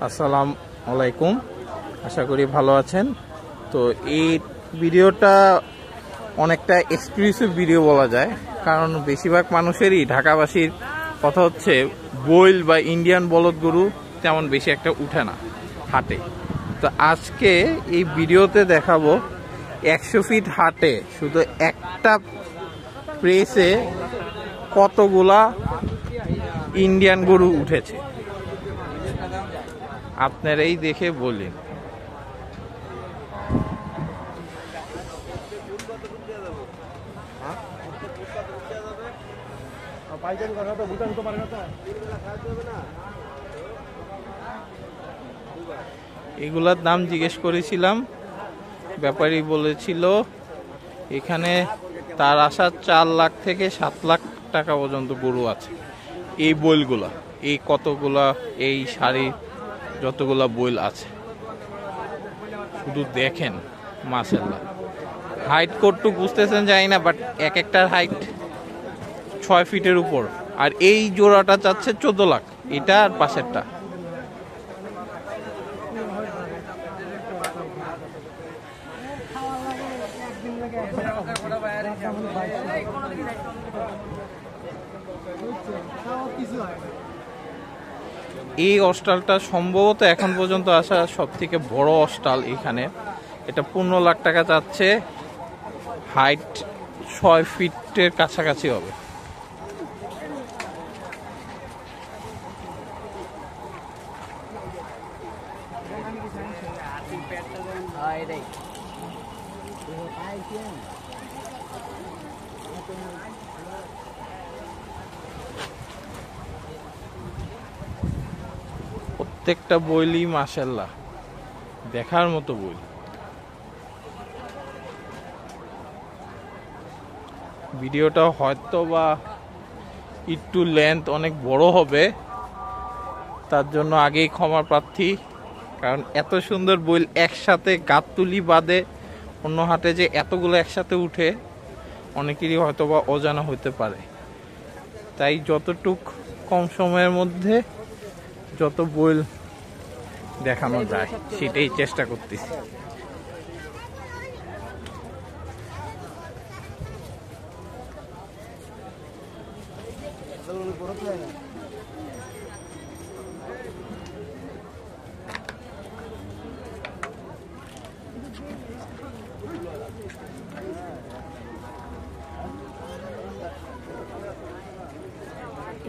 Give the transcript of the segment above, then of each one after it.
আসসালামু আলাইকুম, আশা করি ভালো আছেন। তো এই ভিডিওটা অনেকটা এক্সক্লুসিভ ভিডিও বলা যায়, কারণ বেশিরভাগ মানুষেরই ঢাকাবাসীর কথা হচ্ছে বইল বা ইন্ডিয়ান বলদ গরু তেমন বেশি একটা উঠে না হাটে। তো আজকে এই ভিডিওতে দেখাবো 100 ফিট হাটে শুধু একটা প্রেসে কতগুলা ইন্ডিয়ান গরু উঠেছে, আপনারাই দেখে বলেন। এগুলার দাম জিজ্ঞেস করেছিলাম, ব্যাপারী বলেছিল এখানে তার আশা 4 লাখ থেকে 7 লাখ টাকা পর্যন্ত গরু আছে। এই বইলগুলা, এই কতগুলা, এই শাড়ি যতগুলা বইল আছে শুধু দেখেন, মাশাআল্লাহ। হাইট কতটুকু বুঝতেছেন জানি না, বাট এক একটার হাইট 6 ফিটের উপর। আর এই জোড়াটা চাচ্ছে 14 লাখ, এটা আর পাশেরটা। এই অস্টালটা সম্ভবত এখন পর্যন্ত আসা সব থেকে বড় অস্টাল এখানে। এটা 15 লাখ টাকা চাচ্ছে, হাইট 6 ফিটের কাছাকাছি হবে। প্রত্যেকটা বইলই মাশাআল্লাহ দেখার মতো বই। ভিডিওটা হয়তো বা একটু লেন্থ অনেক বড় হবে, তার জন্য আগেই ক্ষমা প্রার্থী। কারণ এত সুন্দর বইল একসাথে গাবতলি বাদে অন্য হাটে যে এতগুলো একসাথে উঠে অনেকেরই হয়তো বা অজানা হতে পারে। তাই যতটুক কম সময়ের মধ্যে যত বইল দেখানো যায় সেটাই চেষ্টা করতেছি।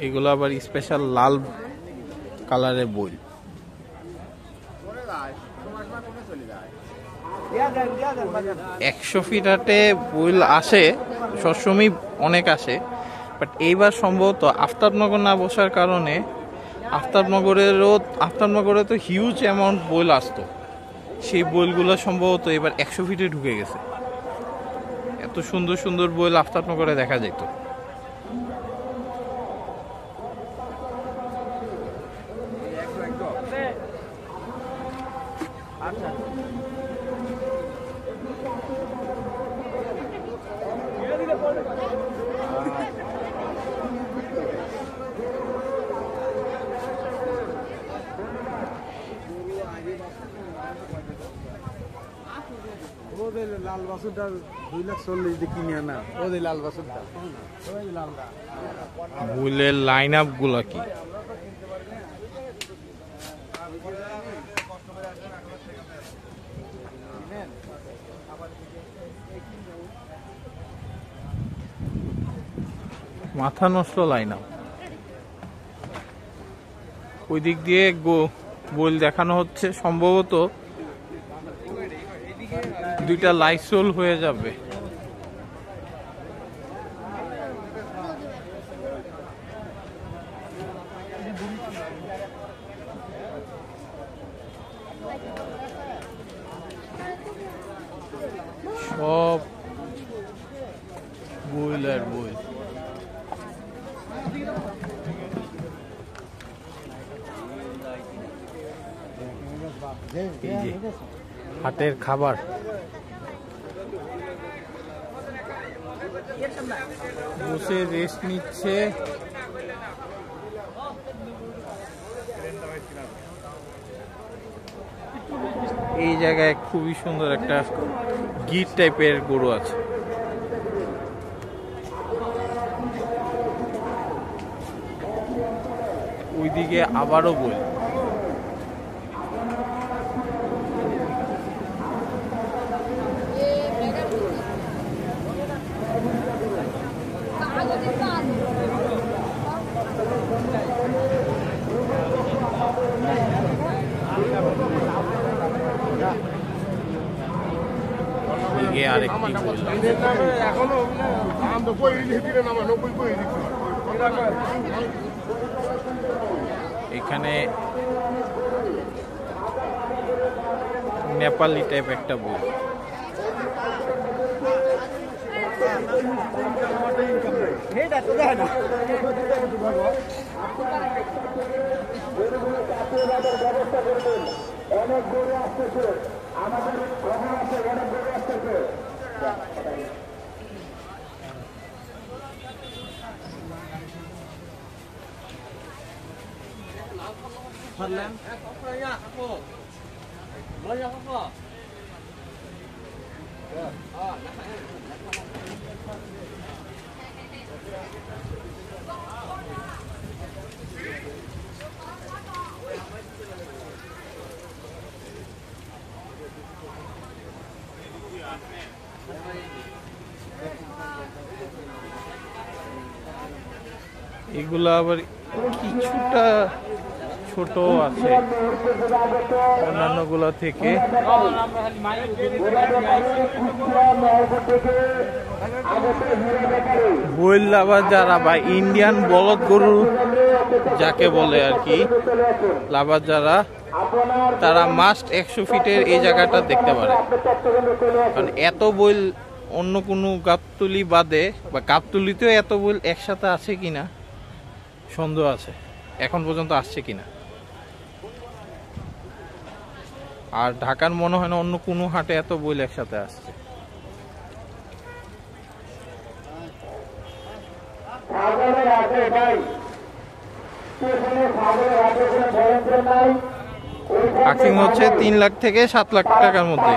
এগুলো আবার স্পেশাল লাল কালারের বই। 100 ফিট হাটে বইল আসে সবসময়, অনেক আসে, বাট এইবার সম্ভবত আফতাবনগর না বসার কারণে আফতাবনগরে তো হিউজ অ্যামাউন্ট বইল আসতো, সেই বইলগুলো সম্ভবত এবার 100 ফিটে ঢুকে গেছে। এত সুন্দর সুন্দর বইল আফতাবনগরে দেখা যেত। লাল বাসুরটা 2,40,000 দিয়ে কিনে আনা, ওদের লাল বাসুরটা বইলের লাইন আপ গুলা কি! মাথা নষ্ট লাইন আপ। ওই দিক দিয়ে বইল দেখানো হচ্ছে, সম্ভবত 2টা লাইসোল হয়ে যাবে। সব বইল আর বইল। এই যে হাটের খাবার, বসে রেস্ট নিচ্ছে। এই জায়গায় খুবই সুন্দর একটা গির টাইপের গরু আছে। ওইদিকে আবারও বই। আরেকটি এখানে নেপালি টাইপ একটা বই। অনেক গরু আসতেছে, আমাদের খবর আছে, অনেক গরু আসতেছে। এগুলো আবার কিছুটা ছোট আছে অন্যান্য গুলা থেকে। বইল লাভার যারা বা ইন্ডিয়ান বলদ গরু যাকে বলে আর কি, লাভার যারা, তারা মাস্ট 100 ফিটের এই জায়গাটা দেখতে পারে। কারণ এত বইল অন্য কোনো গাবতলি বাদে, বা গাবতলিতেও এত বইল একসাথে আছে কিনা সন্দেহ আছে, এখন পর্যন্ত আসছে কিনা। আর ঢাকার মনে হয় না অন্য কোনো হাটে এত বইল একসাথে আসছে। আকিং হচ্ছে 3 লাখ থেকে 7 লাখ টাকার মধ্যে।